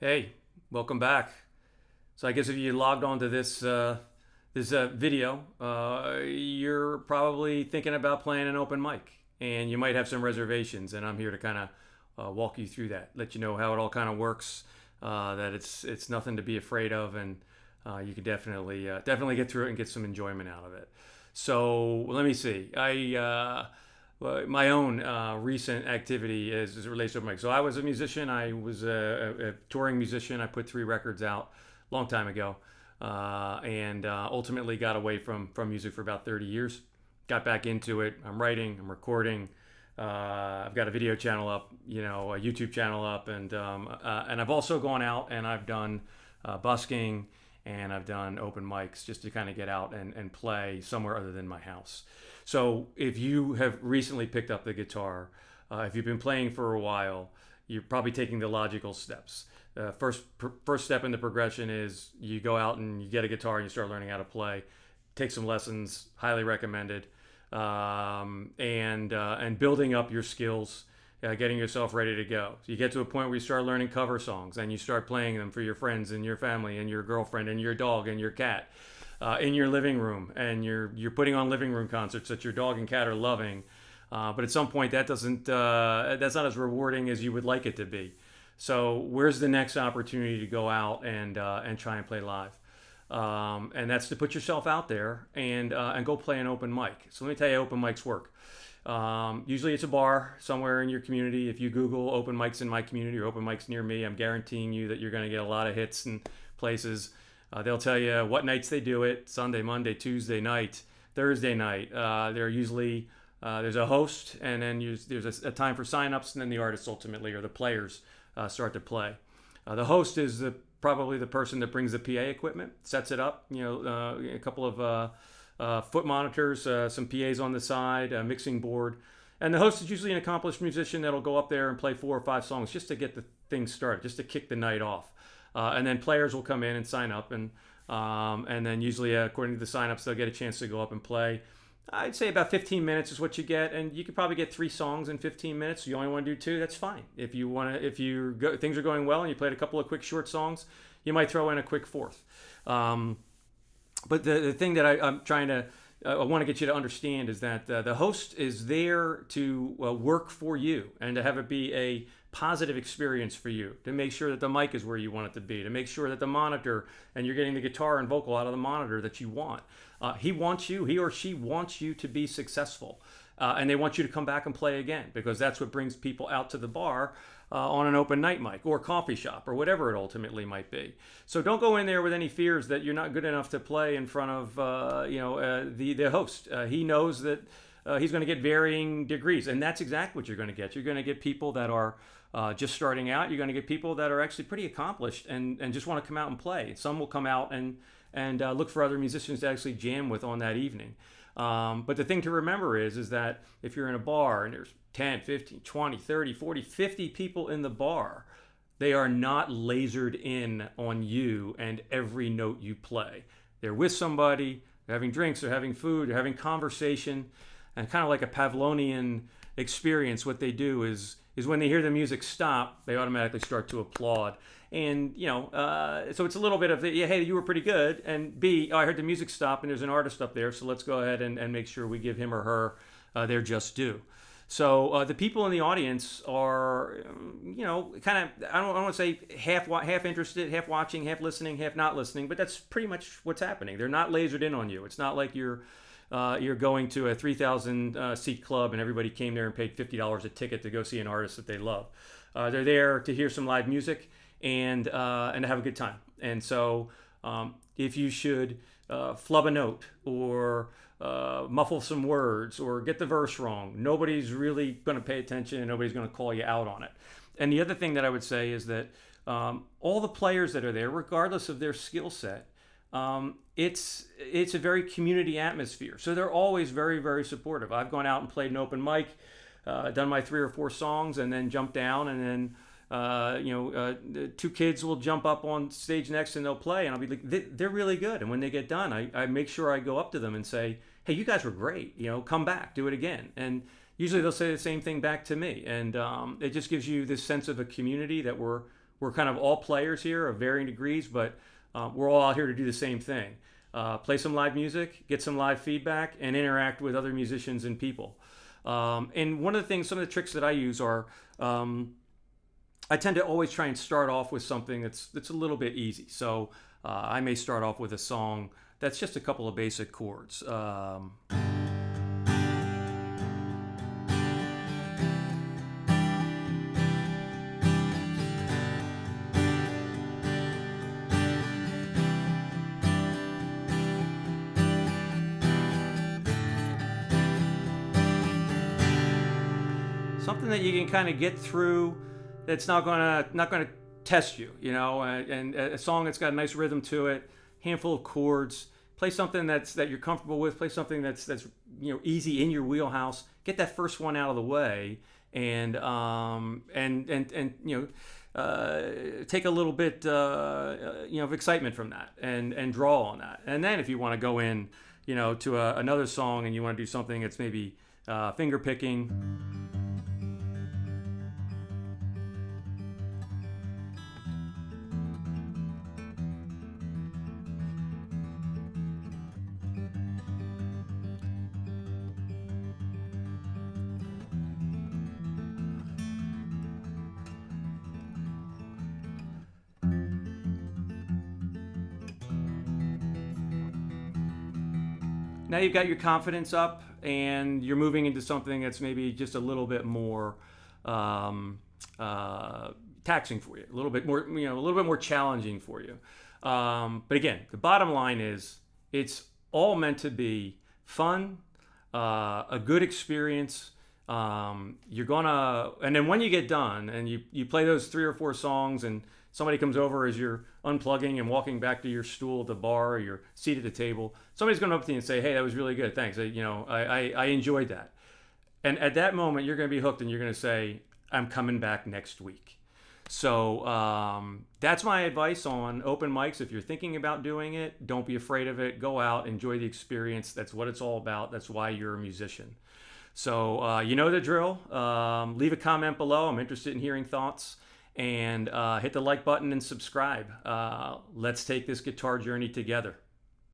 Hey, welcome back. So I guess if you logged on to this video, you're probably thinking about playing an open mic, and you might have some reservations. And I'm here to kind of walk you through that, let you know how it all kind of works. That it's nothing to be afraid of, and you can definitely get through it and get some enjoyment out of it. So let me see. My own recent activity as it relates to open mic. So I was a musician. I was a touring musician. I put 3 records out a long time ago, and ultimately got away from music for about 30 years. Got back into it. I'm writing. I'm recording. I've got a video channel up, a YouTube channel up, and I've also gone out and I've done busking and I've done open mics just to kind of get out and play somewhere other than my house. So if you have recently picked up the guitar, if you've been playing for a while, you're probably taking the logical steps. First step in the progression is you go out and you get a guitar and you start learning how to play. Take some lessons, highly recommended, and building up your skills, getting yourself ready to go. So you get to a point where you start learning cover songs and you start playing them for your friends and your family and your girlfriend and your dog and your cat in your living room, and you're putting on living room concerts that your dog and cat are loving. But at some point, that's not as rewarding as you would like it to be. So where's the next opportunity to go out and try and play live? And that's to put yourself out there and go play an open mic. So let me tell you how open mics work. Usually it's a bar somewhere in your community. If you Google open mics in my community or open mics near me, I'm guaranteeing you that you're going to get a lot of hits and places. They'll tell you what nights they do it: Sunday, Monday, Tuesday night, Thursday night. They're usually there's a host, and then there's a time for signups, and then the artists ultimately, or the players, start to play. The host is probably the person that brings the PA equipment, sets it up. A couple of foot monitors, some PAs on the side, a mixing board. And the host is usually an accomplished musician that'll go up there and play 4 or 5 songs just to get the thing started, just to kick the night off. And then players will come in and sign up, and then usually, according to the signups, they'll get a chance to go up and play. I'd say about 15 minutes is what you get, and you could probably get 3 songs in 15 minutes. You only want to do 2, that's fine. If things are going well and you played a couple of quick short songs, you might throw in a quick fourth. But the thing that I want to get you to understand is that the host is there to work for you and to have it be a positive experience for you, to make sure that the mic is where you want it to be, to make sure that the monitor, and you're getting the guitar and vocal out of the monitor that you want. He or she wants you to be successful, and they want you to come back and play again, because that's what brings people out to the bar on an open night mic or coffee shop or whatever it ultimately might be. So don't go in there with any fears that you're not good enough to play in front of the host. He knows that he's going to get varying degrees, and that's exactly what you're going to get. You're going to get people that are just starting out. You're going to get people that are actually pretty accomplished and just want to come out and play. Some will come out and look for other musicians to actually jam with on that evening. But the thing to remember is that if you're in a bar and there's 10, 15, 20, 30, 40, 50 people in the bar, they are not lasered in on you and every note you play. They're with somebody, they're having drinks, they're having food, they're having conversation, and kind of like a Pavlovian experience, what they do is when they hear the music stop, they automatically start to applaud. And, so it's a little bit of hey, you were pretty good. And B, I heard the music stop and there's an artist up there, so let's go ahead and make sure we give him or her their just due. So the people in the audience are, kind of, I don't want to say half interested, half watching, half listening, half not listening, but that's pretty much what's happening. They're not lasered in on you. It's not like you're going to a 3,000 seat club and everybody came there and paid $50 a ticket to go see an artist that they love. They're there to hear some live music and to have a good time. And so if you should flub a note or muffle some words or get the verse wrong, nobody's really going to pay attention and nobody's going to call you out on it. And the other thing that I would say is that all the players that are there, regardless of their skill set, it's a very community atmosphere. So they're always very, very supportive. I've gone out and played an open mic, done my 3 or 4 songs, and then jumped down, and then 2 kids will jump up on stage next and they'll play, and I'll be like, they're really good. And when they get done, I make sure I go up to them and say, hey, you guys were great. Come back, do it again. And usually they'll say the same thing back to me. And it just gives you this sense of a community that we're we're kind of all players here of varying degrees, but we're all out here to do the same thing. Play some live music, get some live feedback, and interact with other musicians and people. And one of the things, some of the tricks that I use are, I tend to always try and start off with something that's a little bit easy. So I may start off with a song that's just a couple of basic chords. Something that you can kind of get through, that's not gonna test you, and a song that's got a nice rhythm to it, handful of chords. Play something that you're comfortable with. Play something that's easy in your wheelhouse. Get that first one out of the way, and take a little bit of excitement from that, and draw on that. And then if you want to go in, to another song, and you want to do something that's maybe finger picking. Now you've got your confidence up, and you're moving into something that's maybe just a little bit more taxing for you, a little bit more challenging for you. But again, the bottom line is it's all meant to be fun, a good experience. And then when you get done and you play those 3 or 4 songs, and somebody comes over as you're unplugging and walking back to your stool at the bar or your seat at the table, somebody's going to up to you and say, "Hey, that was really good. Thanks. I enjoyed that." And at that moment, you're going to be hooked, and you're going to say, "I'm coming back next week." So that's my advice on open mics. If you're thinking about doing it, don't be afraid of it. Go out, enjoy the experience. That's what it's all about. That's why you're a musician. So you know the drill. Leave a comment below. I'm interested in hearing thoughts. And hit the like button and subscribe. Let's take this guitar journey together.